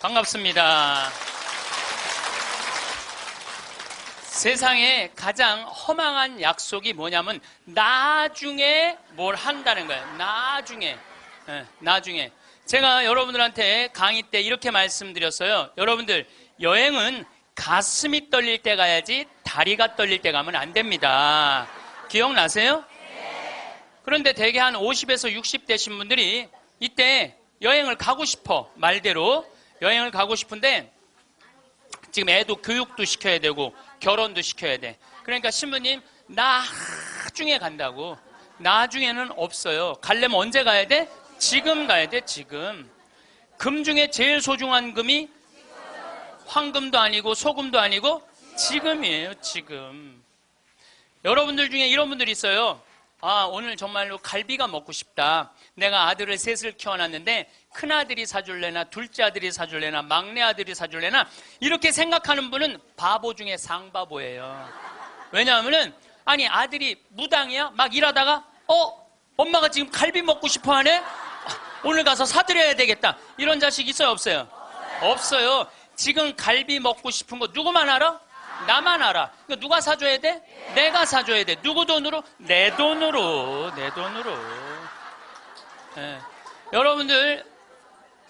반갑습니다. 세상에 가장 허망한 약속이 뭐냐면 나중에 뭘 한다는 거예요. 나중에. 제가 여러분들한테 강의 때 이렇게 말씀드렸어요. 여러분들, 여행은 가슴이 떨릴 때 가야지 다리가 떨릴 때 가면 안 됩니다. 기억나세요? 그런데 대개 한 50에서 60 되신 분들이 이때 여행을 가고 싶어. 말대로 여행을 가고 싶은데 지금 애도 교육도 시켜야 되고 결혼도 시켜야 돼. 그러니까 신부님, 나중에 간다고. 나중에는 없어요. 가려면 언제 가야 돼? 지금 가야 돼. 지금. 금 중에 제일 소중한 금이 황금도 아니고 소금도 아니고 지금이에요. 지금. 여러분들 중에 이런 분들이 있어요. 아, 오늘 정말로 갈비가 먹고 싶다. 내가 아들을 셋을 키워놨는데 큰아들이 사줄래나 둘째 아들이 사줄래나 막내 아들이 사줄래나 이렇게 생각하는 분은 바보 중에 상바보예요. 왜냐하면은 아니 아들이 무당이야? 막 일하다가 엄마가 지금 갈비 먹고 싶어 하네? 오늘 가서 사드려야 되겠다. 이런 자식 있어요? 없어요? 없어요. 지금 갈비 먹고 싶은 거 누구만 알아? 나만 알아. 그러니까 누가 사줘야 돼? 내가 사줘야 돼. 누구 돈으로? 내 돈으로. 네.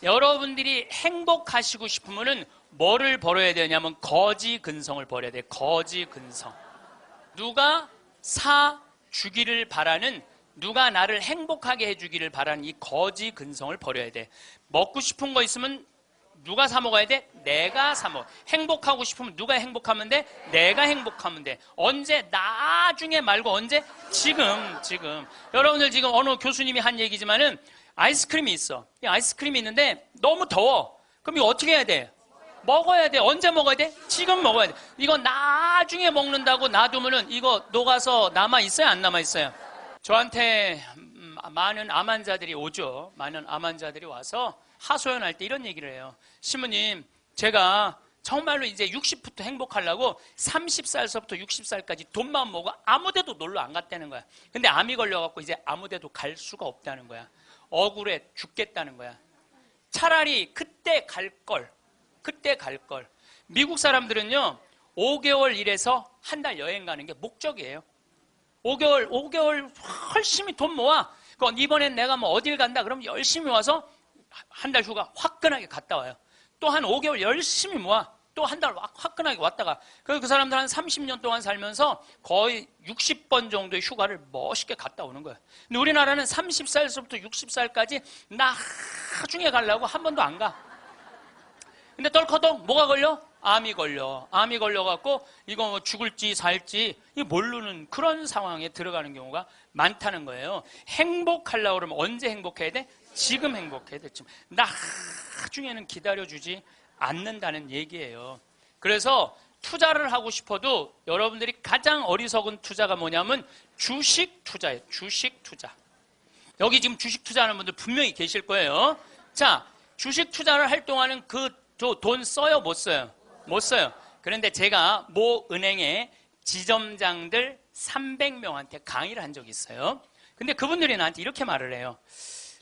여러분들이 행복하시고 싶으면은 뭐를 벌어야 되냐면 거지 근성을 벌여야 돼. 거지 근성. 누가 사주기를 바라는, 누가 나를 행복하게 해주기를 바라는 이 거지 근성을 버려야 돼. 먹고 싶은 거 있으면 누가 사 먹어야 돼? 내가 사 먹어. 행복하고 싶으면 누가 행복하면 돼? 내가 행복하면 돼. 언제? 나중에 말고 언제? 지금. 여러분들 지금 어느 교수님이 한 얘기지만은 아이스크림이 있어. 이 아이스크림이 있는데 너무 더워. 그럼 이거 어떻게 해야 돼? 먹어야 돼. 언제 먹어야 돼? 지금 먹어야 돼. 이거 나중에 먹는다고 놔두면은 이거 녹아서 남아있어요? 안 남아있어요? 저한테 많은 암 환자들이 오죠. 많은 암 환자들이 와서 하소연할 때 이런 얘기를 해요. 신부님, 제가 정말로 이제 60부터 행복하려고 30살서부터 60살까지 돈만 모으고 아무데도 놀러 안 갔다는 거야. 근데 암이 걸려갖고 이제 아무데도 갈 수가 없다는 거야. 억울해 죽겠다는 거야. 차라리 그때 갈 걸. 미국 사람들은요 5개월 일해서 한 달 여행 가는 게 목적이에요. 5개월 열심히 돈 모아. 그건 이번엔 내가 뭐 어딜 간다 그러면 열심히 와서 한 달 휴가 화끈하게 갔다 와요. 또 한 5개월 열심히 모아. 또 한 달 화끈하게 왔다가. 그 사람들 한 30년 동안 살면서 거의 60번 정도의 휴가를 멋있게 갔다 오는 거예요. 근데 우리나라는 30살부터 60살까지 나중에 가려고 한 번도 안 가. 근데 덜커덕 뭐가 걸려? 암이 걸려갖고 이거 뭐 죽을지 살지 이거 모르는 그런 상황에 들어가는 경우가 많다는 거예요. 행복하려고 그러면 언제 행복해야 돼? 지금 행복해야 돼. 지금. 나중에는 기다려주지 않는다는 얘기예요. 그래서 투자를 하고 싶어도 여러분들이 가장 어리석은 투자가 뭐냐면 주식 투자예요. 주식 투자. 여기 지금 주식 투자하는 분들 분명히 계실 거예요. 자, 주식 투자를 할 동안은 돈 써요? 못 써요? 못 써요. 그런데 제가 모 은행의 지점장들 300명한테 강의를 한 적이 있어요. 근데 그분들이 나한테 이렇게 말을 해요.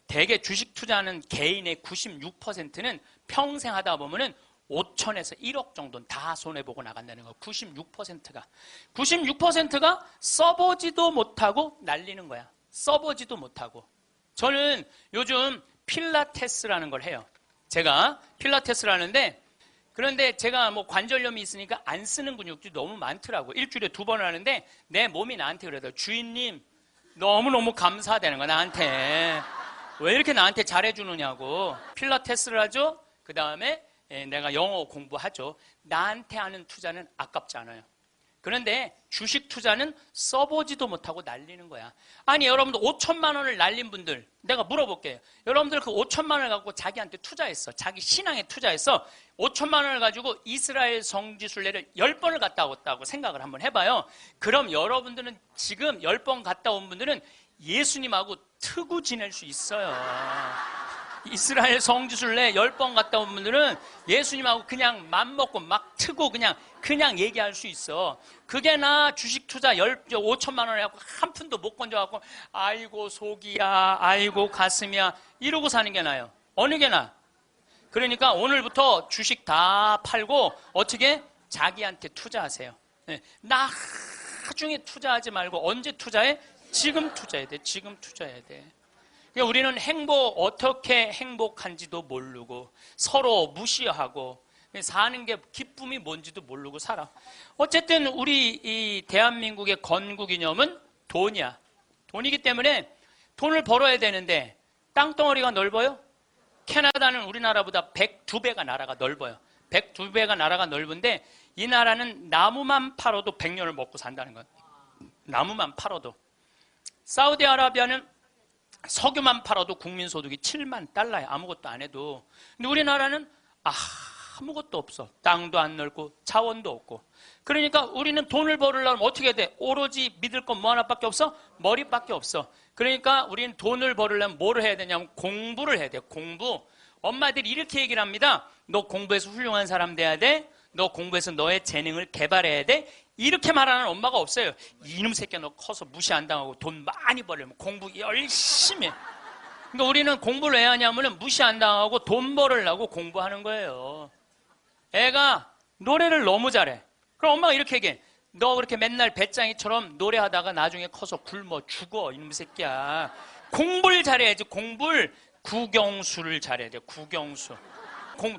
대개 주식 투자하는 개인의 96%는 평생 하다 보면은 5천에서 1억 정도는 다 손해보고 나간다는 거. 96%가 써보지도 못하고 날리는 거야. 써보지도 못하고. 저는 요즘 필라테스라는 걸 해요. 제가 필라테스를 하는데, 그런데 제가 뭐 관절염이 있으니까 안 쓰는 근육들이 너무 많더라고. 일주일에 2번을 하는데 내 몸이 나한테 그러더라고. 주인님 너무너무 감사하다는 거야. 나한테 왜 이렇게 나한테 잘해주느냐고. 필라테스를 하죠. 그 다음에 내가 영어 공부하죠. 나한테 하는 투자는 아깝지 않아요. 그런데 주식 투자는 써보지도 못하고 날리는 거야. 아니 여러분들 5천만 원을 날린 분들 내가 물어볼게요. 여러분들 그 5천만 원을 갖고 자기한테 투자했어. 자기 신앙에 투자했어. 5천만 원을 가지고 이스라엘 성지순례를 10번을 갔다 왔다고 생각을 한번 해봐요. 그럼 여러분들은 지금 10번 갔다 온 분들은 예수님하고 트고 지낼 수 있어요. 이스라엘 성지순례 10번 갔다 온 분들은 예수님하고 그냥 맘먹고 막 트고 그냥 얘기할 수 있어. 그게 나 주식 투자 5천만 원에 갖고 한 푼도 못 건져갖고 아이고 속이야 아이고 가슴이야 이러고 사는 게 나아요. 어느 게 나아? 그러니까 오늘부터 주식 다 팔고 어떻게 자기한테 투자하세요. 네. 나중에 투자하지 말고 언제 투자해? 지금 투자해야 돼. 지금 투자해야 돼. 그러니까 우리는 어떻게 행복한지도 모르고 서로 무시하고 사는 게 기쁨이 뭔지도 모르고 살아. 어쨌든 우리 이 대한민국의 건국 이념은 돈이야. 돈이기 때문에 돈을 벌어야 되는데 땅덩어리가 넓어요? 캐나다는 우리나라보다 102배가 나라가 넓어요. 102배가 나라가 넓은데 이 나라는 나무만 팔아도 100년을 먹고 산다는 거예요. 나무만 팔아도. 사우디아라비아는 석유만 팔아도 국민소득이 7만 달러야. 아무것도 안 해도. 근데 우리나라는 아무것도 없어. 땅도 안 넓고 자원도 없고. 그러니까 우리는 돈을 벌으려면 어떻게 해야 돼? 오로지 믿을 건 뭐 하나밖에 없어? 머리밖에 없어. 그러니까 우리는 돈을 벌으려면 뭐를 해야 되냐면 공부를 해야 돼. 공부. 엄마들이 이렇게 얘기를 합니다. 너 공부해서 훌륭한 사람 돼야 돼. 너 공부해서 너의 재능을 개발해야 돼. 이렇게 말하는 엄마가 없어요. 이놈 새끼야 너 커서 무시 안 당하고 돈 많이 벌려면 공부 열심히 해. 그러니까 우리는 공부를 왜 하냐면 무시 안 당하고 돈 벌으려고 공부하는 거예요. 애가 노래를 너무 잘해. 그럼 엄마가 이렇게 얘기해. 너 그렇게 맨날 배짱이처럼 노래하다가 나중에 커서 굶어 죽어 이놈 새끼야. 공부를 잘해야지. 공부를. 국영수를 잘해야 돼. 국영수.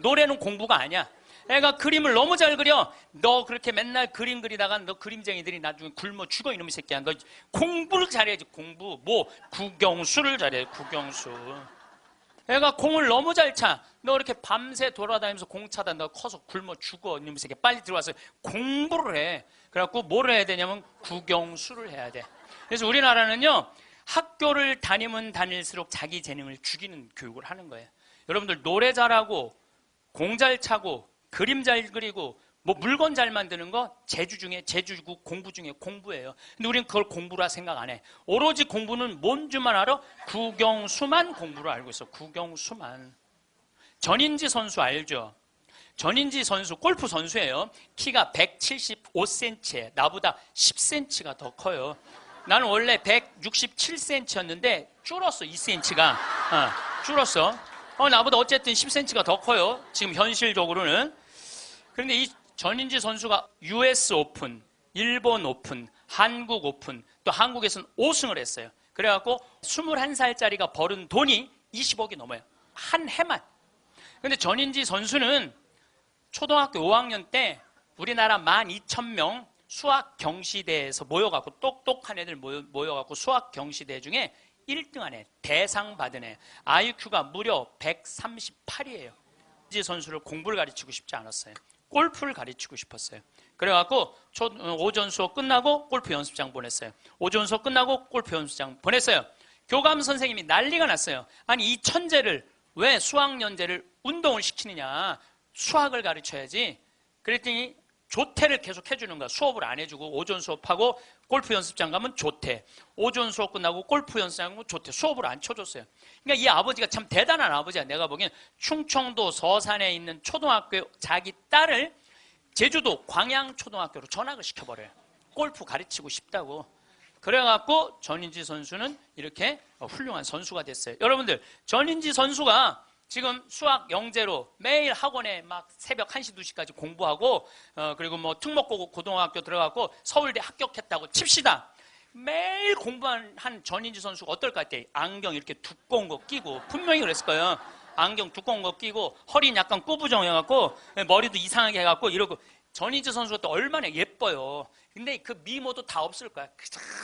노래는 공부가 아니야. 애가 그림을 너무 잘 그려. 너 그렇게 맨날 그림 그리다가 너 그림쟁이들이 나중에 굶어 죽어 이놈의 새끼야. 너 공부를 잘해야지. 공부. 국영수를 잘해. 국영수. 애가 공을 너무 잘 차. 너 이렇게 밤새 돌아다니면서 공 차다. 너 커서 굶어 죽어 이놈의 새끼야. 빨리 들어와서 공부를 해. 그래갖고 뭐를 해야 되냐면 국영수를 해야 돼. 그래서 우리나라는요, 학교를 다니면 다닐수록 자기 재능을 죽이는 교육을 하는 거예요. 여러분들 노래 잘하고 공 잘 차고 그림 잘 그리고 물건 잘 만드는 거 제주고 공부 중에 공부예요. 근데 우리는 그걸 공부라 생각 안 해. 오로지 공부는 뭔 줄만 알아? 국영수만 공부를 알고 있어. 국영수만. 전인지 선수 알죠? 전인지 선수 골프 선수예요. 키가 175cm에 나보다 10cm가 더 커요. 나는 원래 167cm였는데 줄었어. 2cm가 줄었어. 나보다 어쨌든 10cm가 더 커요. 지금 현실적으로는. 그런데 이 전인지 선수가 US 오픈, 일본 오픈, 한국 오픈, 또 한국에서는 5승을 했어요. 그래갖고 21살짜리가 벌은 돈이 20억이 넘어요. 한 해만. 근데 전인지 선수는 초등학교 5학년 때 우리나라 12,000명 수학 경시대에서 모여갖고 똑똑한 애들 모여갖고 수학 경시대 중에 1등한 애, 대상 받은 애, IQ가 무려 138이에요. 이지 선수를 공부를 가르치고 싶지 않았어요. 골프를 가르치고 싶었어요. 그래갖고 오전 수업 끝나고 골프 연습장 보냈어요. 오전 수업 끝나고 골프 연습장 보냈어요. 교감 선생님이 난리가 났어요. 아니 이 천재를 왜 수학연재를 운동을 시키느냐. 수학을 가르쳐야지. 그랬더니 조퇴를 계속 해주는 거야. 수업을 안 해주고 오전 수업하고 골프 연습장 가면 조퇴. 오전 수업 끝나고 골프 연습장 가면 조퇴. 수업을 안 쳐줬어요. 그러니까 이 아버지가 참 대단한 아버지야. 내가 보기엔 충청도 서산에 있는 초등학교 자기 딸을 제주도 광양초등학교로 전학을 시켜버려요. 골프 가르치고 싶다고. 그래갖고 전인지 선수는 이렇게 훌륭한 선수가 됐어요. 여러분들 전인지 선수가 지금 수학 영재로 매일 학원에 막 새벽 1시, 2시까지 공부하고 그리고 특목고 고등학교 들어가고 서울대 합격했다고 칩시다. 매일 공부한 전인지 선수가 어떨 것 같아요? 안경 이렇게 두꺼운 거 끼고 분명히 그랬을 거예요. 안경 두꺼운 거 끼고 허리는 약간 꾸부정해갖고 머리도 이상하게 해갖고 이러고 전인지 선수가 또 얼마나 예뻐요. 근데 그 미모도 다 없을 거야.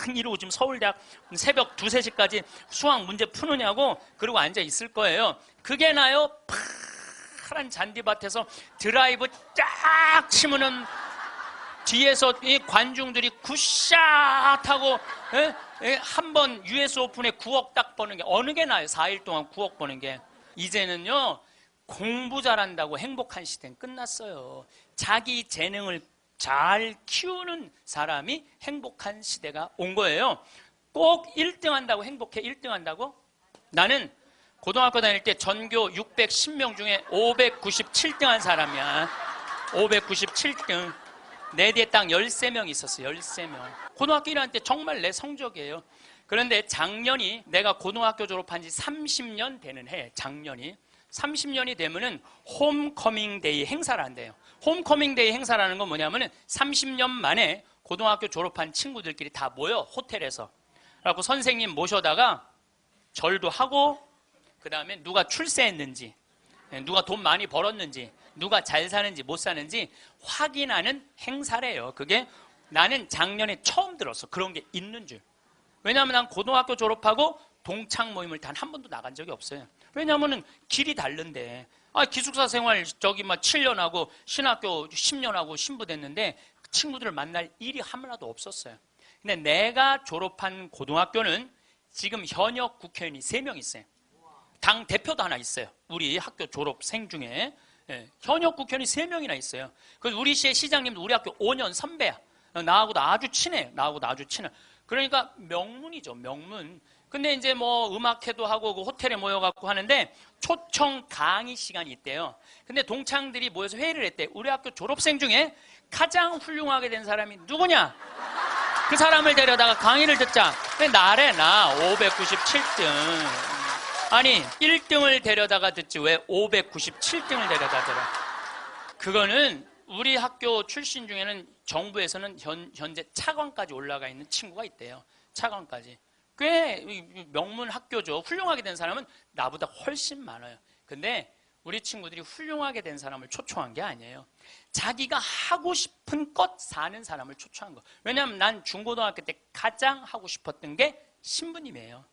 그냥 이러고 지금 서울대학 새벽 2, 3시까지 수학 문제 푸느냐고 그러고 앉아 있을 거예요. 그게 나요? 파란 잔디밭에서 드라이브 쫙 치면은 뒤에서 이 관중들이 굿샷 하고 한번 US 오픈에 9억 딱 버는 게 어느 게 나요? 4일 동안 9억 버는 게. 이제는요 공부 잘한다고 행복한 시대는 끝났어요. 자기 재능을 잘 키우는 사람이 행복한 시대가 온 거예요. 꼭 1등 한다고 행복해? 1등 한다고? 나는 고등학교 다닐 때 전교 610명 중에 597등 한 사람이야. 597등. 내 뒤에 딱 13명 있었어. 13명. 고등학교 1학년 때 정말 내 성적이에요. 그런데 작년이 내가 고등학교 졸업한 지 30년 되는 해. 작년이 30년이 되면은 홈커밍 데이 행사를 한대요. 홈커밍 데이 행사라는 건 뭐냐면은 30년 만에 고등학교 졸업한 친구들끼리 다 모여 호텔에서. 그래갖고 선생님 모셔다가 절도 하고, 그 다음에 누가 출세했는지, 누가 돈 많이 벌었는지, 누가 잘 사는지 못 사는지 확인하는 행사래요. 그게 나는 작년에 처음 들었어. 그런 게 있는 줄. 왜냐하면 난 고등학교 졸업하고 동창 모임을 단 한 번도 나간 적이 없어요. 왜냐하면 길이 다른데. 기숙사 생활 저기 막 7년 하고 신학교 10년 하고 신부됐는데 친구들을 만날 일이 하나도 없었어요. 근데 내가 졸업한 고등학교는 지금 현역 국회의원이 3명 있어요. 당 대표도 하나 있어요. 우리 학교 졸업생 중에. 현역 국회의원이 3명이나 있어요. 그래서 우리 시의 시장님도 우리 학교 5년 선배야. 나하고도 아주 친해. 나하고도 아주 친해. 그러니까 명문이죠, 명문. 근데 이제 뭐 음악회도 하고 그 호텔에 모여갖고 하는데 초청 강의 시간이 있대요. 근데 동창들이 모여서 회의를 했대. 우리 학교 졸업생 중에 가장 훌륭하게 된 사람이 누구냐? 그 사람을 데려다가 강의를 듣자. 근데 나래, 나 597등. 아니 1등을 데려다가 듣지 왜 597등을 데려다 들어? 그거는 우리 학교 출신 중에는 정부에서는 현재 차관까지 올라가 있는 친구가 있대요. 차관까지. 꽤 명문 학교죠. 훌륭하게 된 사람은 나보다 훨씬 많아요. 근데 우리 친구들이 훌륭하게 된 사람을 초청한 게 아니에요. 자기가 하고 싶은 것 사는 사람을 초청한 거. 왜냐하면 난 중고등학교 때 가장 하고 싶었던 게 신부님이에요.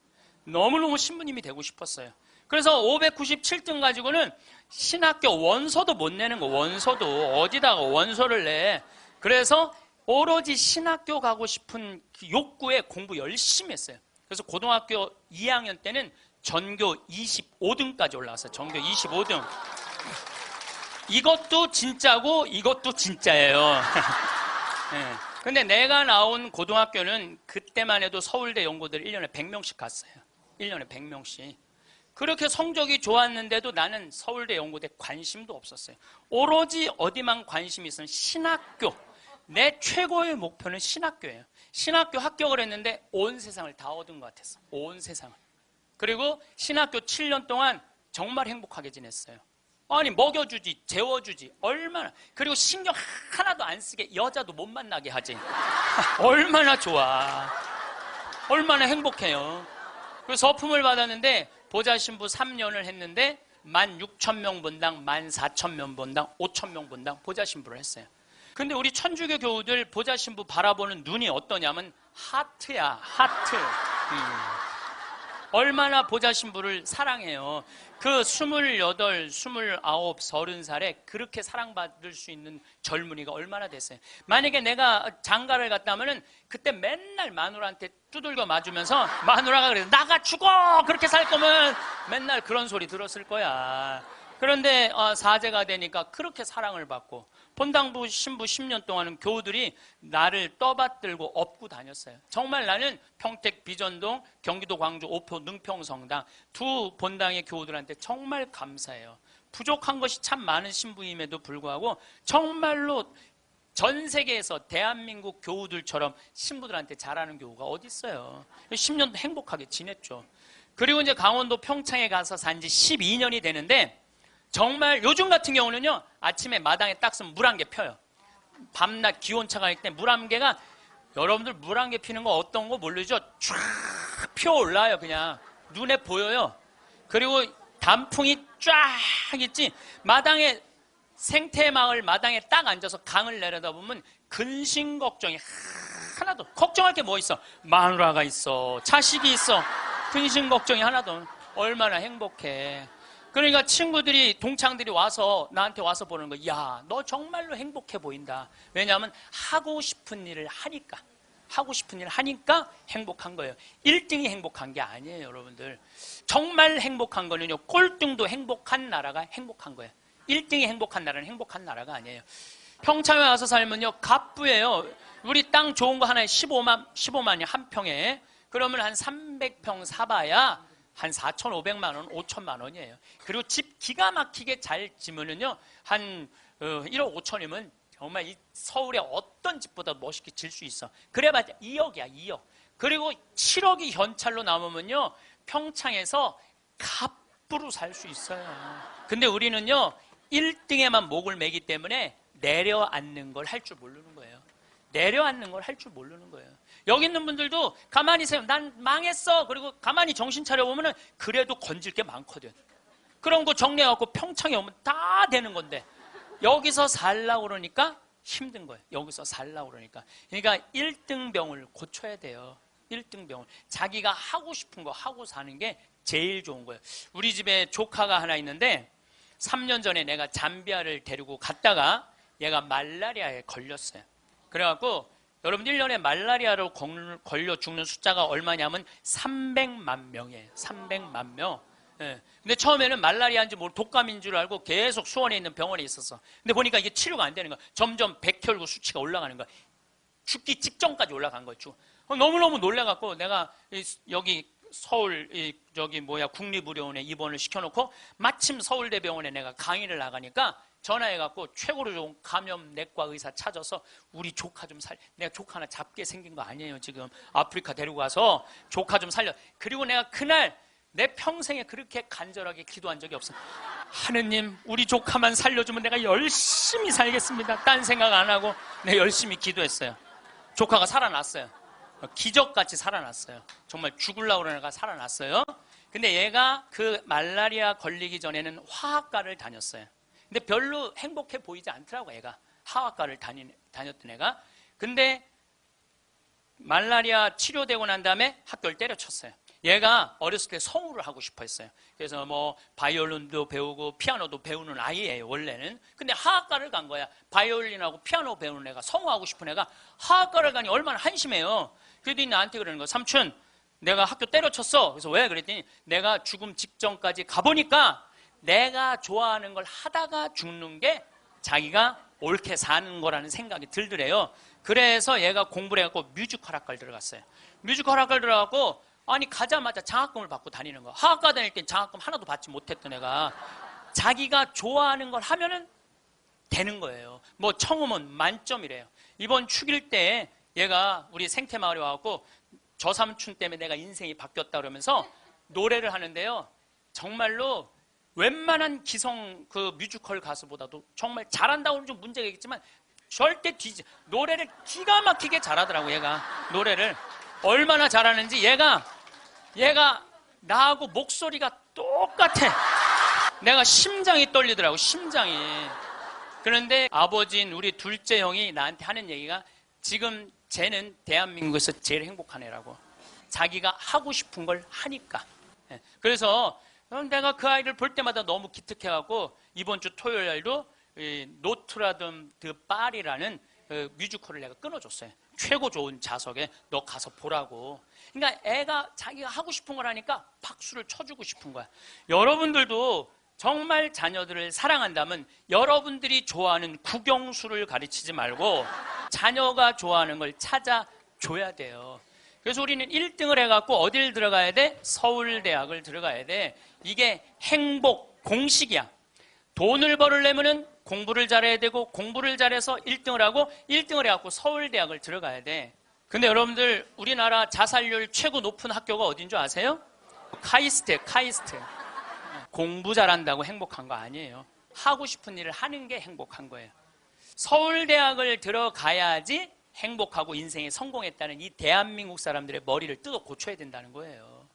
너무너무 신부님이 되고 싶었어요. 그래서 597등 가지고는 신학교 원서도 못 내는 거. 원서도 어디다가 원서를 내. 그래서 오로지 신학교 가고 싶은 그 욕구에 공부 열심히 했어요. 그래서 고등학교 2학년 때는 전교 25등까지 올라왔어요. 전교 25등. 이것도 진짜고 이것도 진짜예요. 네. 근데 내가 나온 고등학교는 그때만 해도 서울대 연고들 1년에 100명씩 갔어요. 1년에 100명씩. 그렇게 성적이 좋았는데도 나는 서울대 연고대 관심도 없었어요. 오로지 어디만 관심이 있으면 신학교. 내 최고의 목표는 신학교예요. 신학교 합격을 했는데 온 세상을 다 얻은 것 같았어. 온 세상을. 그리고 신학교 7년 동안 정말 행복하게 지냈어요. 아니 먹여주지, 재워주지, 얼마나. 그리고 신경 하나도 안 쓰게 여자도 못 만나게 하지. 얼마나 좋아. 얼마나 행복해요. 그래서 서품을 받았는데 보좌 신부 3년을 했는데 16,000명 본당, 14,000명 본당, 5,000명 본당 보좌 신부를 했어요. 근데 우리 천주교 교우들 보좌 신부 바라보는 눈이 어떠냐면 하트야, 하트. 얼마나 보좌 신부를 사랑해요. 그 28, 29, 30살에 그렇게 사랑받을 수 있는 젊은이가 얼마나 됐어요. 만약에 내가 장가를 갔다 하면은 그때 맨날 마누라한테 두들겨 맞으면서 마누라가 그래서 나가 죽어! 그렇게 살 거면 맨날 그런 소리 들었을 거야. 그런데 사제가 되니까 그렇게 사랑을 받고 본당부 신부 10년 동안은 교우들이 나를 떠받들고 업고 다녔어요. 정말 나는 평택 비전동, 경기도 광주 오표 능평성당 두 본당의 교우들한테 정말 감사해요. 부족한 것이 참 많은 신부임에도 불구하고 정말로 전 세계에서 대한민국 교우들처럼 신부들한테 잘하는 교우가 어디 있어요. 10년도 행복하게 지냈죠. 그리고 이제 강원도 평창에 가서 산 지 12년이 되는데 정말 요즘 같은 경우는요, 아침에 마당에 딱 쓰면 물 한 개 펴요. 밤낮 기온차가 있을 때 물 한 개가, 여러분들 물 한 개 피는 거 어떤 거 모르죠? 쫙 피어올라요. 그냥 눈에 보여요. 그리고 단풍이 쫙 있지. 마당에 생태마을 마당에 딱 앉아서 강을 내려다보면 근심 걱정이 하나도, 걱정할 게 뭐 있어? 마누라가 있어, 자식이 있어. 근심 걱정이 하나도. 얼마나 행복해. 그러니까 친구들이, 동창들이 와서 나한테 와서 보는 거, 야, 너 정말로 행복해 보인다. 왜냐하면 하고 싶은 일을 하니까. 하고 싶은 일을 하니까 행복한 거예요. 1등이 행복한 게 아니에요, 여러분들. 정말 행복한 거는요, 꼴등도 행복한 나라가 행복한 거예요. 1등이 행복한 나라는 행복한 나라가 아니에요. 평창에 와서 살면요, 갑부예요. 우리 땅 좋은 거 하나에 15만이 한 평에. 그러면 한 300평 사봐야 한 4,500만 원, 5천만 원이에요. 그리고 집 기가 막히게 잘 지으면요, 한 1억 5천이면 정말 이 서울의 어떤 집보다 멋있게 질 수 있어. 그래봤자 2억이야, 2억. 그리고 7억이 현찰로 남으면요, 평창에서 10% 살 수 있어요. 근데 우리는요 1등에만 목을 매기 때문에 내려앉는 걸 할 줄 모르는 거예요. 내려앉는 걸 할 줄 모르는 거예요. 여기 있는 분들도 가만히 있어요. 난 망했어. 그리고 가만히 정신 차려보면 그래도 건질 게 많거든. 그런 거 정리해갖고 평창에 오면 다 되는 건데 여기서 살라고 그러니까 힘든 거예요. 여기서 살라고 그러니까. 그러니까 1등병을 고쳐야 돼요. 1등병을. 자기가 하고 싶은 거 하고 사는 게 제일 좋은 거예요. 우리 집에 조카가 하나 있는데 3년 전에 내가 잠비아를 데리고 갔다가 얘가 말라리아에 걸렸어요. 그래갖고 여러분 1년에 말라리아로 걸려 죽는 숫자가 얼마냐면 300만 명이에요. 300만 명. 예. 근데 처음에는 말라리아인지 모르고 독감인 줄 알고 계속 수원에 있는 병원에 있었어. 근데 보니까 이게 치료가 안 되는 거야. 점점 백혈구 수치가 올라가는 거야. 죽기 직전까지 올라간 거야. 너무너무 놀라갖고 내가 여기 서울 국립의료원에 입원을 시켜놓고 마침 서울대병원에 내가 강의를 나가니까 전화해갖고 최고로 좋은 감염내과 의사 찾아서 우리 조카 좀 내가 조카 하나 잡게 생긴 거 아니에요. 지금 아프리카 데리고 가서 조카 좀 살려. 그리고 내가 그날 내 평생에 그렇게 간절하게 기도한 적이 없어. 하느님 우리 조카만 살려주면 내가 열심히 살겠습니다. 딴 생각 안 하고 내가 열심히 기도했어요. 조카가 살아났어요. 기적같이 살아났어요. 정말 죽으려고 그러는 애가 살아났어요. 근데 얘가 그 말라리아 걸리기 전에는 화학과를 다녔어요. 근데 별로 행복해 보이지 않더라고. 애가 화학과를 다녔던 애가. 근데 말라리아 치료되고 난 다음에 학교를 때려쳤어요. 얘가 어렸을 때 성우를 하고 싶어 했어요. 그래서 뭐 바이올린도 배우고 피아노도 배우는 아이예요 원래는. 근데 화학과를 간 거야. 바이올린하고 피아노 배우는 애가, 성우하고 싶은 애가 화학과를 가니 얼마나 한심해요. 그랬더니 나한테 그러는 거야. 삼촌 내가 학교 때려쳤어. 그래서 왜? 그랬더니 내가 죽음 직전까지 가보니까 내가 좋아하는 걸 하다가 죽는 게 자기가 옳게 사는 거라는 생각이 들더래요. 그래서 얘가 공부를 해갖고 뮤지컬 학과를 들어갔어요. 뮤지컬 학과를 들어가고 아니 가자마자 장학금을 받고 다니는 거야. 화학과 다닐 땐 장학금 하나도 받지 못했던 애가 자기가 좋아하는 걸 하면은 되는 거예요. 뭐 청음은 만점이래요. 이번 축일 때 얘가 우리 생태마을에 와갖고 저 삼촌 때문에 내가 인생이 바뀌었다 그러면서 노래를 하는데요. 정말로 웬만한 기성 그 뮤지컬 가수보다도 정말 잘한다고는 좀 문제가 있겠지만 절대 노래를 기가 막히게 잘하더라고. 얘가 노래를 얼마나 잘하는지 얘가 나하고 목소리가 똑같아. 내가 심장이 떨리더라고. 심장이. 그런데 아버지인 우리 둘째 형이 나한테 하는 얘기가 지금 쟤는 대한민국에서 제일 행복한 애라고. 자기가 하고 싶은 걸 하니까. 그래서 내가 그 아이를 볼 때마다 너무 기특해갖고 이번 주 토요일 날도 노트라담 드 파리라는 뮤지컬을 내가 끊어줬어요. 최고 좋은 좌석에 너 가서 보라고. 그러니까 애가 자기가 하고 싶은 걸 하니까 박수를 쳐주고 싶은 거야. 여러분들도 정말 자녀들을 사랑한다면 여러분들이 좋아하는 국영수를 가르치지 말고 자녀가 좋아하는 걸 찾아줘야 돼요. 그래서 우리는 1등을 해갖고 어딜 들어가야 돼? 서울대학을 들어가야 돼. 이게 행복 공식이야. 돈을 벌으려면은 공부를 잘해야 되고 공부를 잘해서 1등을 하고 1등을 해갖고 서울대학을 들어가야 돼. 근데 여러분들 우리나라 자살률 최고 높은 학교가 어딘 줄 아세요? 카이스트예요. 카이스트. 공부 잘한다고 행복한 거 아니에요. 하고 싶은 일을 하는 게 행복한 거예요. 서울대학을 들어가야지 행복하고 인생에 성공했다는 이 대한민국 사람들의 머리를 뜯어 고쳐야 된다는 거예요.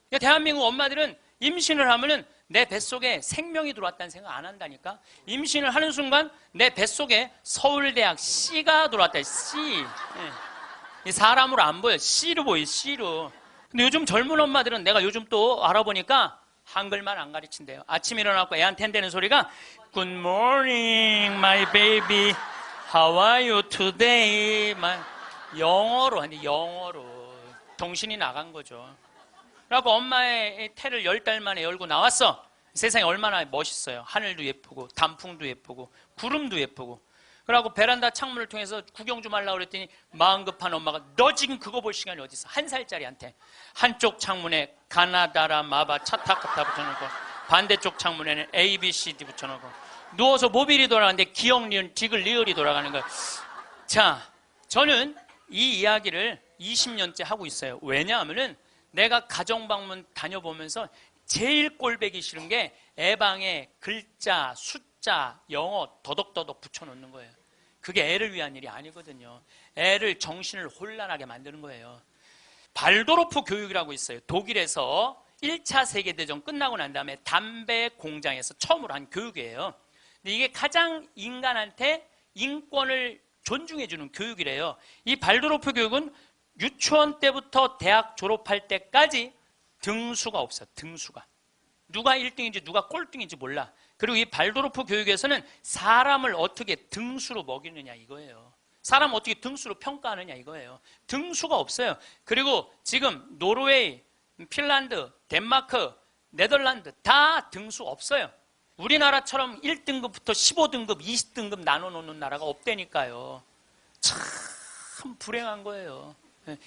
그러니까 대한민국 엄마들은 임신을 하면은 내 뱃속에 생명이 들어왔다는 생각 안 한다니까. 임신을 하는 순간 내 뱃속에 서울대학 C가 들어왔다. C. 이 사람으로 안 보여. C로 보여. C로. 근데 요즘 젊은 엄마들은 내가 요즘 또 알아보니까 한글만 안 가르친대요. 아침에 일어나고 애한테 한다는 소리가 Good morning, my baby. How are you today? 영어로 하는데 영어로. 정신이 나간 거죠. 그래갖고 엄마의 태를 10달 만에 열고 나왔어. 세상이 얼마나 멋있어요. 하늘도 예쁘고 단풍도 예쁘고 구름도 예쁘고. 그래갖고 베란다 창문을 통해서 구경 좀 하려고 그랬더니 마음 급한 엄마가 너 지금 그거 볼 시간이 어디 있어. 1살짜리한테 한쪽 창문에 가나다라 마바 차타카타 붙여놓고 반대쪽 창문에는 A, B, C, D 붙여놓고 누워서 모빌이 돌아가는데 기억, 니은, 디귿, 리을이 돌아가는 거예요. 자, 저는 이 이야기를 20년째 하고 있어요. 왜냐하면은 내가 가정방문 다녀보면서 제일 꼴배기 싫은 게 애방에 글자, 숫자, 영어 더덕더덕 붙여놓는 거예요. 그게 애를 위한 일이 아니거든요. 애를 정신을 혼란하게 만드는 거예요. 발도르프 교육이라고 있어요. 독일에서 1차 세계대전 끝나고 난 다음에 담배 공장에서 처음으로 한 교육이에요. 근데 이게 가장 인간한테 인권을 존중해주는 교육이래요. 이 발도르프 교육은 유치원 때부터 대학 졸업할 때까지 등수가 없어요. 등수가. 누가 1등인지 누가 꼴등인지 몰라. 그리고 이 발도르프 교육에서는 사람을 어떻게 등수로 먹이느냐 이거예요. 사람 어떻게 등수로 평가하느냐 이거예요. 등수가 없어요. 그리고 지금 노르웨이, 핀란드, 덴마크, 네덜란드 다 등수 없어요. 우리나라처럼 1등급부터 15등급, 20등급 나눠놓는 나라가 없다니까요. 참 불행한 거예요.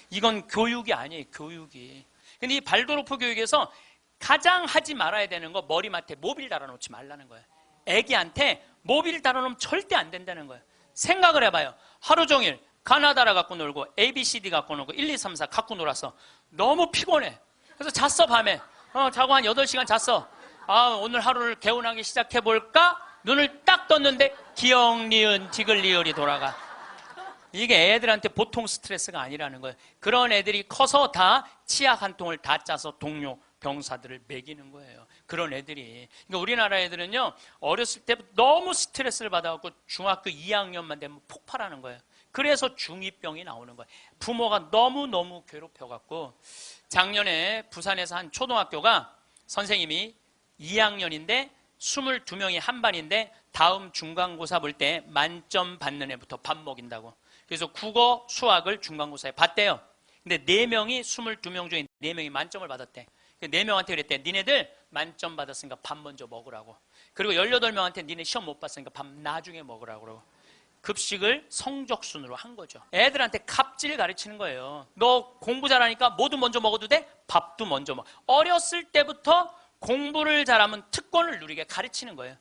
이건 교육이 아니에요. 교육이. 근데 이 발도르프 교육에서 가장 하지 말아야 되는 거 머리맡에 모빌 달아놓지 말라는 거예요. 애기한테 모빌 달아놓으면 절대 안 된다는 거예요. 생각을 해봐요. 하루 종일 가나다라 갖고 놀고 ABCD 갖고 놀고 1, 2, 3, 4 갖고 놀아서 너무 피곤해. 그래서 잤어 밤에. 자고 한 8시간 잤어. 오늘 하루를 개운하게 시작해볼까? 눈을 딱 떴는데 기역, 니은, 디귿, 리을이 돌아가. 이게 애들한테 보통 스트레스가 아니라는 거예요. 그런 애들이 커서 다 치약 한 통을 다 짜서 동료 병사들을 먹이는 거예요. 그런 애들이. 그러니까 우리나라 애들은요, 어렸을 때부터 너무 스트레스를 받아갖고 중학교 2학년만 되면 폭발하는 거예요. 그래서 중2병이 나오는 거예요. 부모가 너무너무 괴롭혀갖고. 작년에 부산에서 한 초등학교가 선생님이 2학년인데 22명이 한 반인데 다음 중간고사 볼 때 만점 받는 애부터 밥 먹인다고. 그래서 국어, 수학을 중간고사에 봤대요. 근데 4명이 22명 중에 4명이 만점을 받았대. 4명한테 그랬대. 니네들 만점 받았으니까 밥 먼저 먹으라고. 그리고 18명한테 니네 시험 못 봤으니까 밥 나중에 먹으라고. 그러고. 급식을 성적순으로 한 거죠. 애들한테 갑질 가르치는 거예요. 너 공부 잘하니까 뭐도 먼저 먹어도 돼? 밥도 먼저 먹어. 어렸을 때부터 공부를 잘하면 특권을 누리게 가르치는 거예요.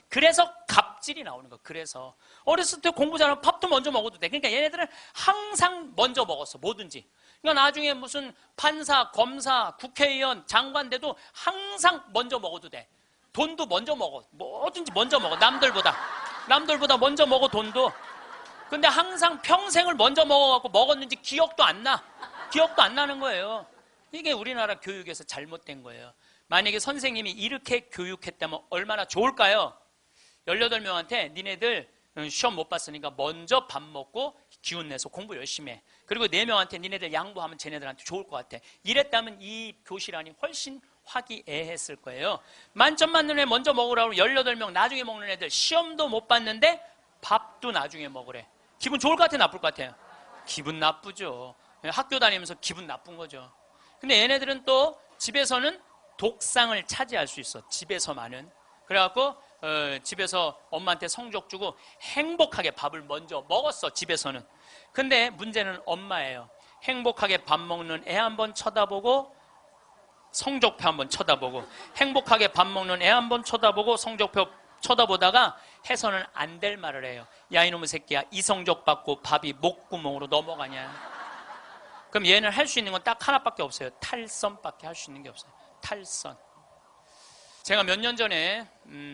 그래서 갑질이 나오는 거예요. 그래서 어렸을 때 공부 잘하면 밥도 먼저 먹어도 돼. 그러니까 얘네들은 항상 먼저 먹었어. 뭐든지. 그러니까 나중에 무슨 판사, 검사, 국회의원, 장관 돼도 항상 먼저 먹어도 돼. 돈도 먼저 먹어. 뭐든지 먼저 먹어. 남들보다 먼저 먹어. 돈도. 근데 항상 평생을 먼저 먹어갖고 먹었는지 기억도 안 나는 거예요. 이게 우리나라 교육에서 잘못된 거예요. 만약에 선생님이 이렇게 교육했다면 얼마나 좋을까요? 18명한테 니네들 시험 못 봤으니까 먼저 밥 먹고 기운 내서 공부 열심히 해. 그리고 4명한테 니네들 양보하면 쟤네들한테 좋을 것 같아. 이랬다면 이 교실 안이 훨씬 화기애애했을 거예요. 만점 맞는 애 먼저 먹으라고 18명 나중에 먹는 애들 시험도 못 봤는데 밥도 나중에 먹으래. 기분 좋을 것 같아요? 나쁠 것 같아요? 기분 나쁘죠. 학교 다니면서 기분 나쁜 거죠. 근데 얘네들은 또 집에서는 독상을 차지할 수 있어. 집에서만은. 그래갖고 집에서 엄마한테 성적 주고 행복하게 밥을 먼저 먹었어. 집에서는. 근데 문제는 엄마예요. 행복하게 밥 먹는 애 한번 쳐다보고 성적표 한번 쳐다보고 행복하게 밥 먹는 애 한번 쳐다보고 성적표 쳐다보다가 해서는 안 될 말을 해요. 야 이놈의 새끼야, 이 성적 받고 밥이 목구멍으로 넘어가냐. 그럼 얘는 할 수 있는 건 딱 하나밖에 없어요. 탈선밖에 할 수 있는 게 없어요. 탈선. 제가 몇 년 전에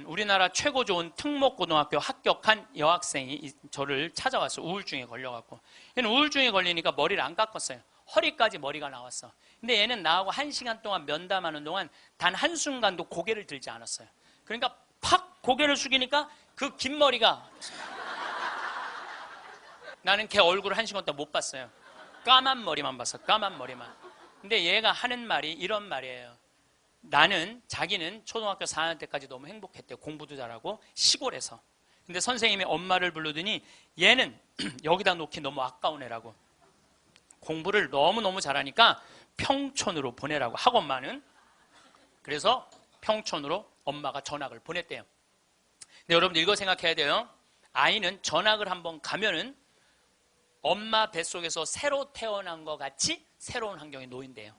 우리나라 최고 좋은 특목고등학교 합격한 여학생이 저를 찾아왔어요. 우울증에 걸려갖고. 얘는 우울증에 걸리니까 머리를 안 깎았어요. 허리까지 머리가 나왔어. 근데 얘는 나하고 1시간 동안 면담하는 동안 단 한순간도 고개를 들지 않았어요. 그러니까 팍 고개를 숙이니까 그 긴 머리가 나는 걔 얼굴을 1시간 동안 못 봤어요. 까만 머리만 봤어. 까만 머리만. 근데 얘가 하는 말이 이런 말이에요. 자기는 초등학교 4학년 때까지 너무 행복했대요. 공부도 잘하고 시골에서. 근데 선생님이 엄마를 부르더니 얘는 여기다 놓기 너무 아까운 애라고. 공부를 너무너무 잘하니까 평촌으로 보내라고, 학원만은. 그래서 평촌으로 엄마가 전학을 보냈대요. 근데 여러분들 이거 생각해야 돼요. 아이는 전학을 한번 가면은 엄마 뱃속에서 새로 태어난 것 같이 새로운 환경에 놓인대요.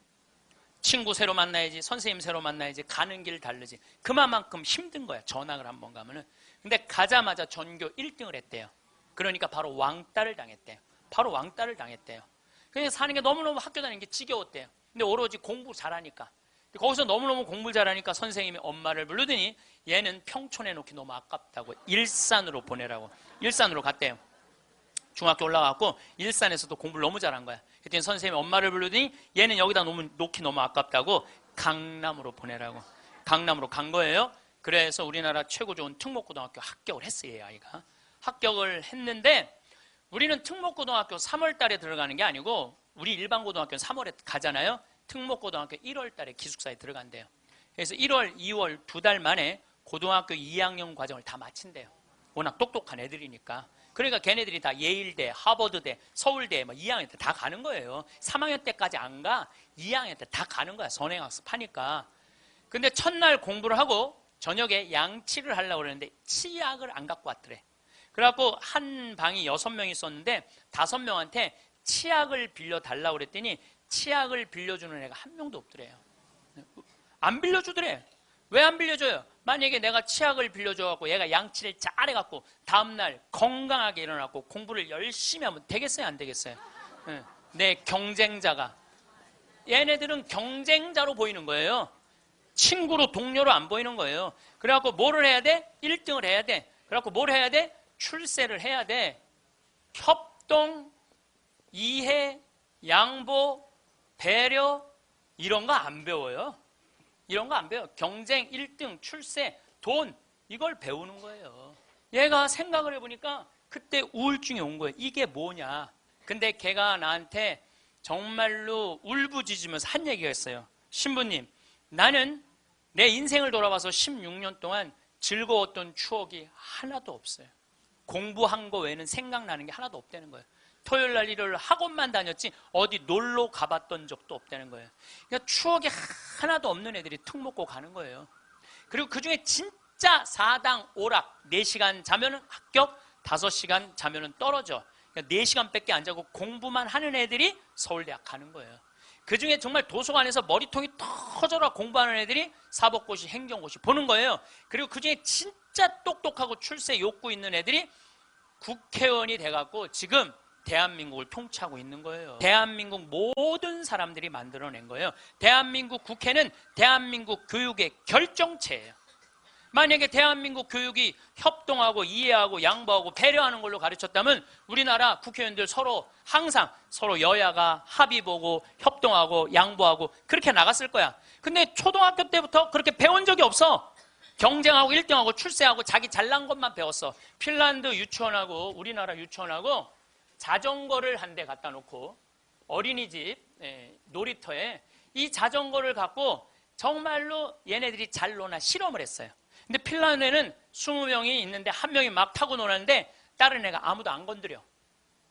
친구 새로 만나야지, 선생님 새로 만나야지, 가는 길 다르지. 그만큼 힘든 거야, 전학을 한번 가면은. 근데 가자마자 전교 1등을 했대요. 그러니까 바로 왕따를 당했대요. 그냥 사는 게 너무너무 학교 다니는 게 지겨웠대요. 근데 오로지 공부 잘하니까. 거기서 너무너무 공부를 잘하니까 선생님이 엄마를 부르더니 얘는 평촌에 놓기 너무 아깝다고 일산으로 보내라고. 일산으로 갔대요. 중학교 올라가고 일산에서도 공부를 너무 잘한 거야. 그랬더니 선생님이 엄마를 부르더니 얘는 여기다 놓기 너무 아깝다고 강남으로 보내라고. 강남으로 간 거예요. 그래서 우리나라 최고 좋은 특목고등학교 합격을 했어요. 이 아이가. 합격을 했는데 우리는 특목고등학교 3월 달에 들어가는 게 아니고 우리 일반 고등학교는 3월에 가잖아요. 특목고등학교 1월 달에 기숙사에 들어간대요. 그래서 1월, 2월 2달 만에 고등학교 2학년 과정을 다 마친대요. 워낙 똑똑한 애들이니까. 그러니까 걔네들이 다 예일대, 하버드대, 서울대 2학년 때 다 가는 거예요. 3학년 때까지 안 가. 2학년 때 다 가는 거야. 선행학습 하니까. 근데 첫날 공부를 하고 저녁에 양치를 하려고 그랬는데 치약을 안 갖고 왔더래. 그래갖고 한 방이 6명이 있었는데 5명한테 치약을 빌려달라고 그랬더니 치약을 빌려주는 애가 한 명도 없더래요. 안 빌려주더래. 왜 안 빌려줘요? 만약에 내가 치약을 빌려줘갖고 얘가 양치를 잘해갖고 다음날 건강하게 일어나고 공부를 열심히 하면 되겠어요? 안 되겠어요? 내 경쟁자가. 얘네들은 경쟁자로 보이는 거예요. 친구로 동료로 안 보이는 거예요. 그래갖고 뭐를 해야 돼? 1등을 해야 돼. 그래갖고 뭘 해야 돼? 출세를 해야 돼. 협동, 이해, 양보, 배려 이런 거 안 배워요. 이런 거 안 배워요. 경쟁, 1등, 출세, 돈 이걸 배우는 거예요. 얘가 생각을 해보니까 그때 우울증이 온 거예요. 이게 뭐냐. 근데 걔가 나한테 정말로 울부짖으면서 한 얘기가 있어요. 신부님, 나는 내 인생을 돌아봐서 16년 동안 즐거웠던 추억이 하나도 없어요. 공부한 거 외에는 생각나는 게 하나도 없다는 거예요. 토요일 날 일요일 학원만 다녔지 어디 놀러 가봤던 적도 없다는 거예요. 그러니까 추억이 하나도 없는 애들이 특목고 가는 거예요. 그리고 그중에 진짜 4당 오락 4시간 자면은 합격, 5시간 자면은 떨어져. 그러니까 4시간밖에 안 자고 공부만 하는 애들이 서울대학 가는 거예요. 그중에 정말 도서관에서 머리통이 터져라 공부하는 애들이 사법고시, 행정고시 보는 거예요. 그리고 그중에 진짜 똑똑하고 출세 욕구 있는 애들이 국회의원이 돼갖고 지금 대한민국을 통치하고 있는 거예요. 대한민국 모든 사람들이 만들어낸 거예요. 대한민국 국회는 대한민국 교육의 결정체예요. 만약에 대한민국 교육이 협동하고 이해하고 양보하고 배려하는 걸로 가르쳤다면 우리나라 국회의원들 항상 서로 여야가 합의 보고 협동하고 양보하고 그렇게 나갔을 거야. 근데 초등학교 때부터 그렇게 배운 적이 없어. 경쟁하고 1등하고 출세하고 자기 잘난 것만 배웠어. 핀란드 유치원하고 우리나라 유치원하고 자전거를 한 대 갖다 놓고 어린이집 놀이터에 이 자전거를 갖고 정말로 얘네들이 잘 노나 실험을 했어요. 근데 핀란드에는 20명이 있는데 한 명이 막 타고 노는데 다른 애가 아무도 안 건드려.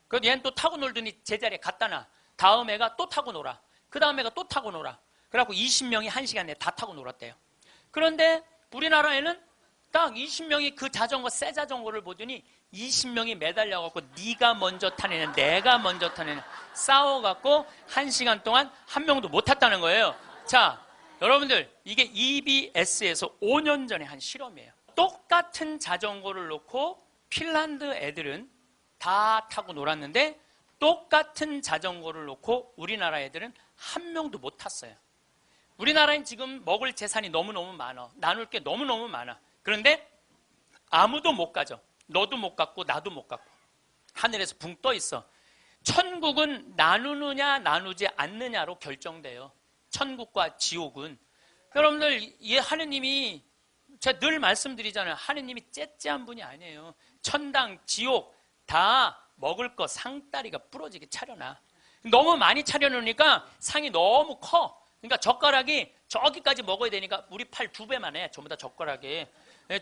그래서 얘는 또 타고 놀더니 제자리에 갖다 놔. 다음 애가 또 타고 놀아. 그 다음 애가 또 타고 놀아. 그래갖고 20명이 1시간 내에 다 타고 놀았대요. 그런데 우리나라에는 딱 20명이 그 자전거, 새 자전거를 보더니 20명이 매달려갖고 네가 먼저 타내냐 내가 먼저 타내냐 싸워갖고 1시간 동안 한 명도 못 탔다는 거예요. 자, 여러분들 이게 EBS에서 5년 전에 한 실험이에요. 똑같은 자전거를 놓고 핀란드 애들은 다 타고 놀았는데 똑같은 자전거를 놓고 우리나라 애들은 한 명도 못 탔어요. 우리나라엔 지금 먹을 재산이 너무너무 많아. 나눌 게 너무너무 많아. 그런데 아무도 못 가죠. 너도 못 갔고 나도 못 갔고 하늘에서 붕 떠 있어. 천국은 나누느냐 나누지 않느냐로 결정돼요. 천국과 지옥은. 여러분들 하느님이 제가 늘 말씀드리잖아요. 하느님이 째째한 분이 아니에요. 천당, 지옥 다 먹을 거 상다리가 부러지게 차려놔. 너무 많이 차려놓으니까 상이 너무 커. 그러니까 젓가락이 저기까지 먹어야 되니까 우리 팔 2배만 해. 전부 다 젓가락에.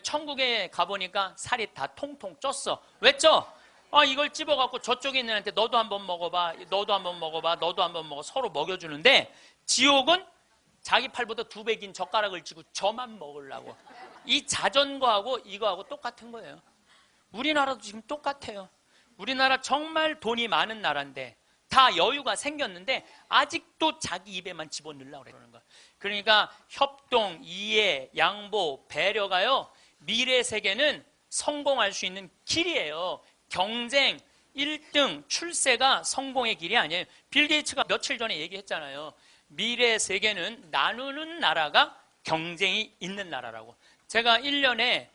천국에 가보니까 살이 다 통통 쪘어. 왜 쪄? 이걸 찝어갖고 저쪽에 있는 애한테 너도 한번 먹어봐. 너도 한번 먹어봐. 너도 한번 먹어. 서로 먹여주는데 지옥은 자기 팔보다 2배 긴 젓가락을 쥐고 저만 먹으려고. 이 자전거하고 이거하고 똑같은 거예요. 우리나라도 지금 똑같아요. 우리나라 정말 돈이 많은 나라인데 다 여유가 생겼는데 아직도 자기 입에만 집어넣으려고 그러는 거예요. 그러니까 협동, 이해, 양보, 배려가요. 미래 세계는 성공할 수 있는 길이에요. 경쟁, 1등, 출세가 성공의 길이 아니에요. 빌 게이츠가 며칠 전에 얘기했잖아요. 미래 세계는 나누는 나라가 경쟁이 있는 나라라고. 제가 1년에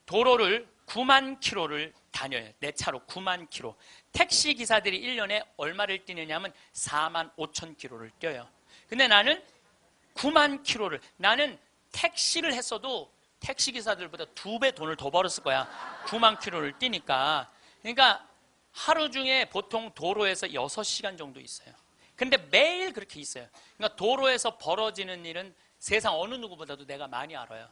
도로를 9만 킬로를 다녀요. 내 차로 9만 킬로. 택시 기사들이 1년에 얼마를 뛰느냐 하면 4만 5천 킬로를 뛰어요. 근데 나는 9만 킬로를, 나는 택시를 했어도 택시 기사들보다 2배 돈을 더 벌었을 거야. 9만 킬로를 뛰니까. 그러니까 하루 중에 보통 도로에서 6시간 정도 있어요. 근데 매일 그렇게 있어요. 그러니까 도로에서 벌어지는 일은 세상 어느 누구보다도 내가 많이 알아요.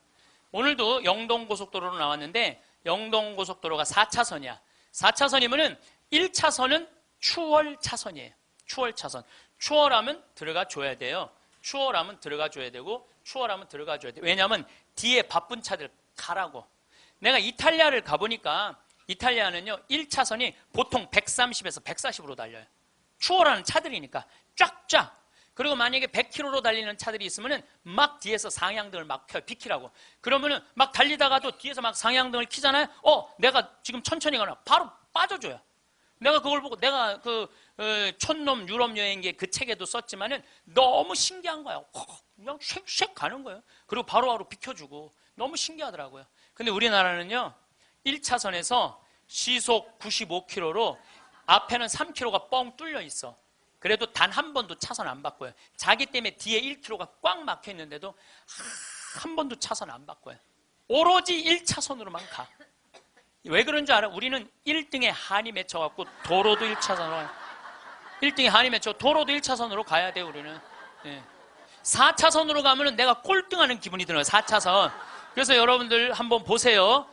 오늘도 영동고속도로로 나왔는데 영동고속도로가 4차선이야. 4차선이면은 1차선은 추월 차선이에요. 추월 차선. 추월하면 들어가 줘야 돼요. 추월하면 들어가 줘야 되고 추월하면 들어가 줘야 돼요. 왜냐하면 뒤에 바쁜 차들 가라고. 내가 이탈리아를 가보니까 이탈리아는요 1차선이 보통 130에서 140으로 달려요. 추월하는 차들이니까 쫙쫙. 그리고 만약에 100km로 달리는 차들이 있으면은 막 뒤에서 상향등을 막 켜요. 비키라고. 그러면은 막 달리다가도 뒤에서 막 상향등을 켜잖아요. 내가 지금 천천히 가나 바로 빠져줘요. 내가 그걸 보고 내가 촌놈 유럽 여행기 그 책에도 썼지만은 너무 신기한 거야. 그냥 쉑쉑 가는 거예요. 그리고 바로바로 비켜주고 너무 신기하더라고요. 근데 우리나라는요 1차선에서 시속 95km로 앞에는 3km가 뻥 뚫려 있어. 그래도 단 한 번도 차선 안 바꿔요. 자기 때문에 뒤에 1km가 꽉 막혀 있는데도 한 번도 차선 안 바꿔요. 오로지 1차선으로만 가. 왜 그런 줄 알아? 우리는 1등에 한이 맺혀갖고 도로도 1차선으로 1등에 한이 맺혀 도로도 1차선으로 가야 돼 우리는. 4차선으로 가면은 내가 꼴등하는 기분이 들어요. 4차선. 그래서 여러분들 한번 보세요.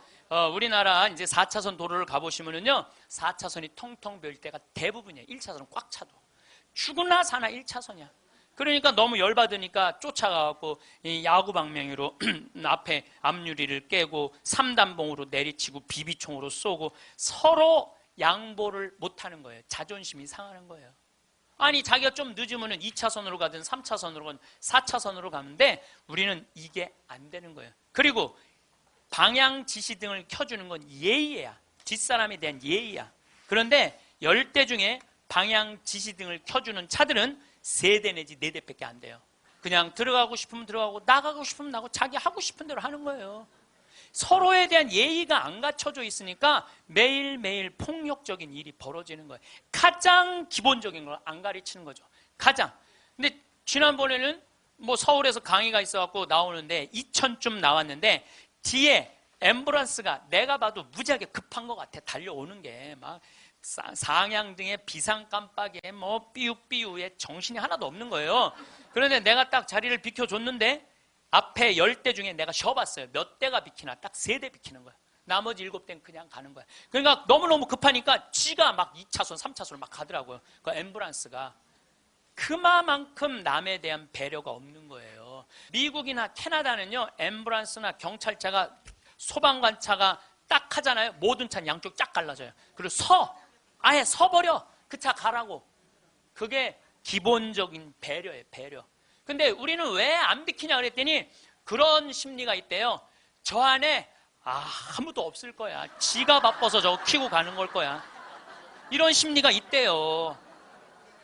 우리나라 이제 4차선 도로를 가보시면은요 4차선이 텅텅 비일 때가 대부분이에요. 1차선은 꽉 차도. 죽으나 사나 1차선이야. 그러니까 너무 열받으니까 쫓아가갖고 이 야구 방망이로 앞에 앞유리를 깨고 3단봉으로 내리치고 비비총으로 쏘고 서로 양보를 못하는 거예요. 자존심이 상하는 거예요. 아니 자기가 좀 늦으면 2차선으로 가든 3차선으로 가든 4차선으로 가는데 우리는 이게 안 되는 거예요. 그리고 방향 지시등을 켜주는 건 예의야. 뒷사람에 대한 예의야. 그런데 10대 중에 방향 지시등을 켜주는 차들은 3대 내지 4대밖에 안 돼요. 그냥 들어가고 싶으면 들어가고 나가고 싶으면 나가고 자기 하고 싶은 대로 하는 거예요. 서로에 대한 예의가 안 갖춰져 있으니까 매일매일 폭력적인 일이 벌어지는 거예요. 가장 기본적인 걸 안 가르치는 거죠. 가장. 근데 지난번에는 뭐 서울에서 강의가 있어갖고 나오는데 2000쯤 나왔는데 뒤에 앰뷸런스가 내가 봐도 무지하게 급한 것 같아. 달려오는 게 막 상향등에 비상 깜빡이에 뭐 삐우삐우에 정신이 하나도 없는 거예요. 그런데 내가 딱 자리를 비켜줬는데 앞에 10대 중에 내가 쉬어봤어요. 몇 대가 비키나? 딱 3대 비키는 거야. 나머지 7대는 그냥 가는 거야. 그러니까 너무너무 급하니까 지가 막 2차선, 3차선으로 막 가더라고요. 그 앰뷸런스가. 그만큼 남에 대한 배려가 없는 거예요. 미국이나 캐나다는요, 앰뷸런스나 경찰차가 소방관차가 딱 하잖아요. 모든 차는 양쪽 쫙 갈라져요. 그리고 아예 서버려. 그 차 가라고. 그게 기본적인 배려예요, 배려. 근데 우리는 왜 안 비키냐 그랬더니 그런 심리가 있대요. 저 안에 아무도 없을 거야. 지가 바빠서 저거 키고 가는 걸 거야. 이런 심리가 있대요.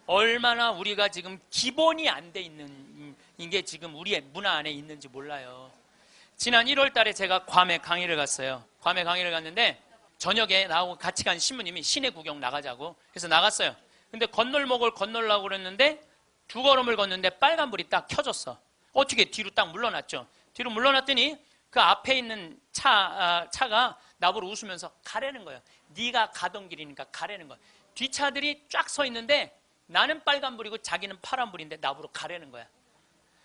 얼마나 우리가 지금 기본이 안 돼 있는 게 지금 우리의 문화 안에 있는지 몰라요. 지난 1월 달에 제가 괌에 강의를 갔어요. 괌에 강의를 갔는데 저녁에 나하고 같이 간 신부님이 시내 구경 나가자고 그래서 나갔어요. 근데 건널목을 건너려고 그랬는데 2걸음을 걷는데 빨간불이 딱 켜졌어. 어떻게 뒤로 딱 물러났죠. 뒤로 물러났더니 그 앞에 있는 차가 나보고 웃으면서 가라는 거예요. 네가 가던 길이니까 가라는 거야. 뒷차들이 쫙 서 있는데 나는 빨간불이고 자기는 파란불인데 나보고 가라는 거야.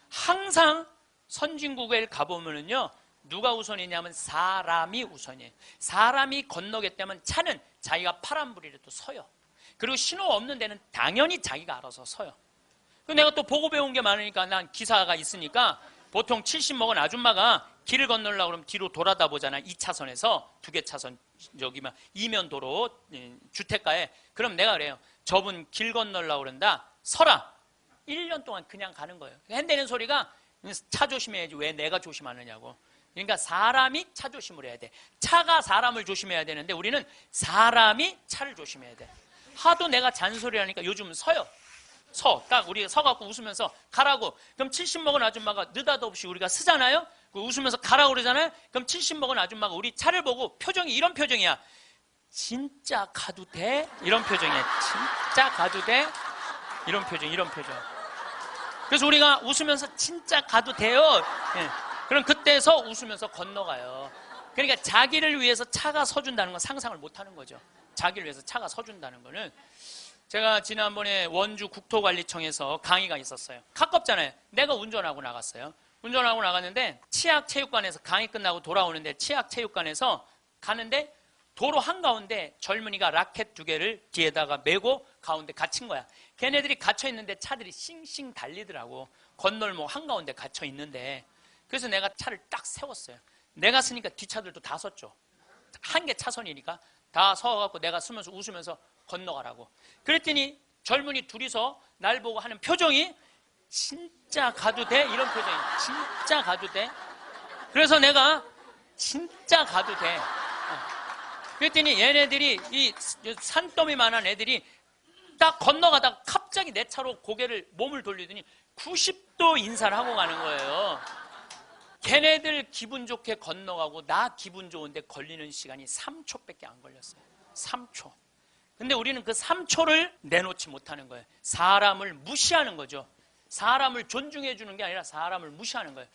항상 선진국에 가보면은요 누가 우선이냐면 사람이 우선이에요. 사람이 건너겠다면 차는 자기가 파란불이라도 서요. 그리고 신호 없는 데는 당연히 자기가 알아서 서요. 내가 또 보고 배운 게 많으니까 난 기사가 있으니까 보통 70 먹은 아줌마가 길을 건너려고 그러면 뒤로 돌아다 보잖아. 2차선에서 2개 차선 여기 막 이면도로 주택가에. 그럼 내가 그래요. 저분 길 건너려고 그런다. 서라. 1년 동안 그냥 가는 거예요. 핸대는 소리가 차 조심해야지 왜 내가 조심하느냐고. 그러니까 사람이 차 조심을 해야 돼. 차가 사람을 조심해야 되는데 우리는 사람이 차를 조심해야 돼. 하도 내가 잔소리하니까 요즘 서요. 딱 우리가 서갖고 웃으면서 가라고. 그럼 70 먹은 아줌마가 느닷없이 우리가 쓰잖아요. 웃으면서 가라고 그러잖아요. 그럼 70 먹은 아줌마가 우리 차를 보고 표정이 이런 표정이야. 진짜 가도 돼? 이런 표정이야. 진짜 가도 돼? 이런 표정. 그래서 우리가 웃으면서 진짜 가도 돼요. 예. 그럼 그때서 웃으면서 건너가요. 그러니까 자기를 위해서 차가 서준다는 건 상상을 못하는 거죠. 자기를 위해서 차가 서준다는 거는. 제가 지난번에 원주 국토관리청에서 강의가 있었어요. 가깝잖아요. 내가 운전하고 나갔어요. 운전하고 나갔는데 치악체육관에서 강의 끝나고 돌아오는데 치악체육관에서 가는데 도로 한가운데 젊은이가 라켓 2개를 뒤에다가 메고 가운데 갇힌 거야. 걔네들이 갇혀있는데 차들이 싱싱 달리더라고. 건널목 한가운데 갇혀있는데. 그래서 내가 차를 딱 세웠어요. 내가 쓰니까 뒷차들도 다 섰죠. 한 개 차선이니까 다 서갖고 내가 쓰면서 웃으면서 건너가라고. 그랬더니 젊은이 둘이서 날 보고 하는 표정이 진짜 가도 돼? 이런 표정이에요. 진짜 가도 돼? 그래서 내가 진짜 가도 돼. 그랬더니 얘네들이 이 산더미만한 애들이 딱 건너가다가 갑자기 내 차로 몸을 돌리더니 90도 인사를 하고 가는 거예요. 걔네들 기분 좋게 건너가고 나 기분 좋은데 걸리는 시간이 3초밖에 안 걸렸어요. 3초. 근데 우리는 그 3초를 내놓지 못하는 거예요. 사람을 무시하는 거죠. 사람을 존중해 주는 게 아니라 사람을 무시하는 거예요.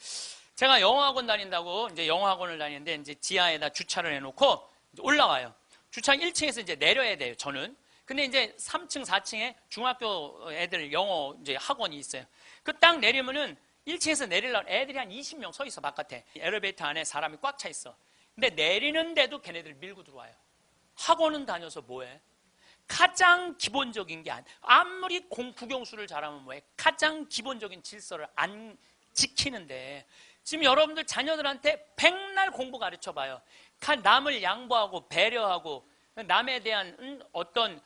제가 영어학원 다닌다고 이제 영어학원을 다니는데 이제 지하에다 주차를 해놓고 올라와요. 주차 1층에서 이제 내려야 돼요, 저는. 근데 이제 3층, 4층에 중학교 애들 영어 이제 학원이 있어요. 그 딱 내리면은 1층에서 내리려면 애들이 한 20명 서 있어, 바깥에. 엘리베이터 안에 사람이 꽉 차 있어. 근데 내리는데도 걔네들 밀고 들어와요. 학원은 다녀서 뭐해? 가장 기본적인 게 아무리 국영수를 잘하면 뭐해? 가장 기본적인 질서를 안 지키는데 지금 여러분들 자녀들한테 백날 공부 가르쳐 봐요. 남을 양보하고 배려하고 남에 대한 어떤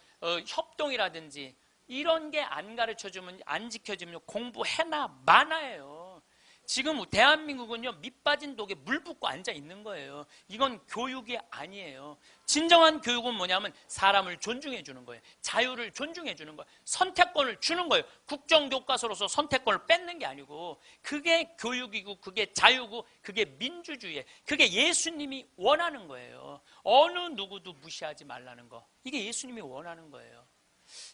협동이라든지 이런 게 안 가르쳐주면 안 지켜주면 공부해나 마나예요. 지금 대한민국은요 밑빠진 독에 물 붓고 앉아 있는 거예요. 이건 교육이 아니에요. 진정한 교육은 뭐냐면 사람을 존중해 주는 거예요. 자유를 존중해 주는 거예요. 선택권을 주는 거예요. 국정교과서로서 선택권을 뺏는 게 아니고 그게 교육이고 그게 자유고 그게 민주주의예요. 그게 예수님이 원하는 거예요. 어느 누구도 무시하지 말라는 거. 이게 예수님이 원하는 거예요.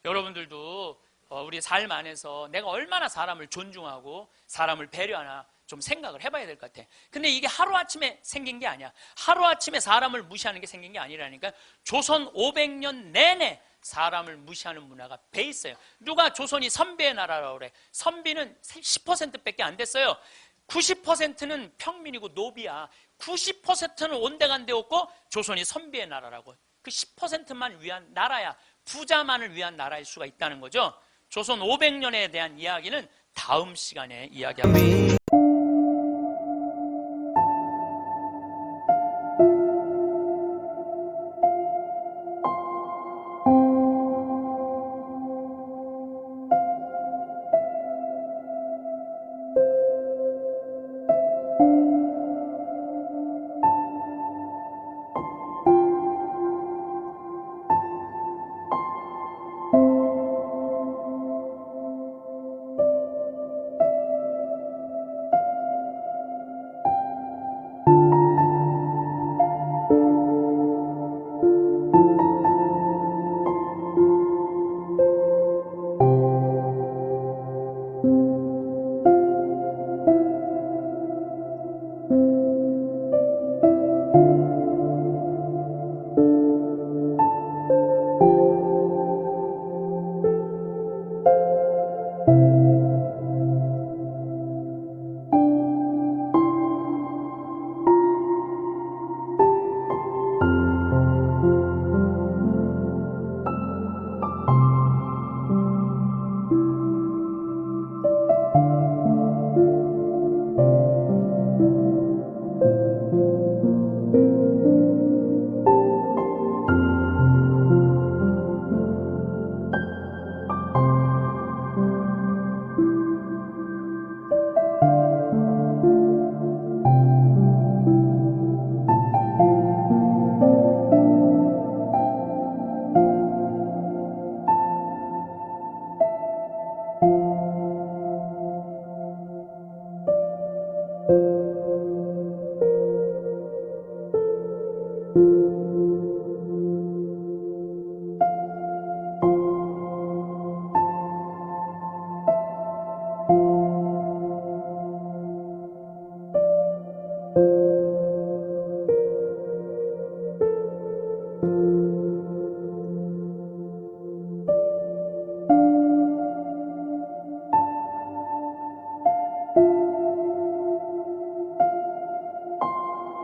여러분들도 우리 삶 안에서 내가 얼마나 사람을 존중하고 사람을 배려하나 좀 생각을 해봐야 될 것 같아. 근데 이게 하루아침에 생긴 게 아니야. 하루아침에 사람을 무시하는 게 생긴 게 아니라니까. 조선 500년 내내 사람을 무시하는 문화가 배 있어요. 누가 조선이 선비의 나라라고 그래. 선비는 10%밖에 안 됐어요. 90%는 평민이고 노비야. 90%는 온데간데 없고 조선이 선비의 나라라고. 그 10%만 위한 나라야. 부자만을 위한 나라일 수가 있다는 거죠. 조선 500년에 대한 이야기는 다음 시간에 이야기합니다.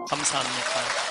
감사합니다.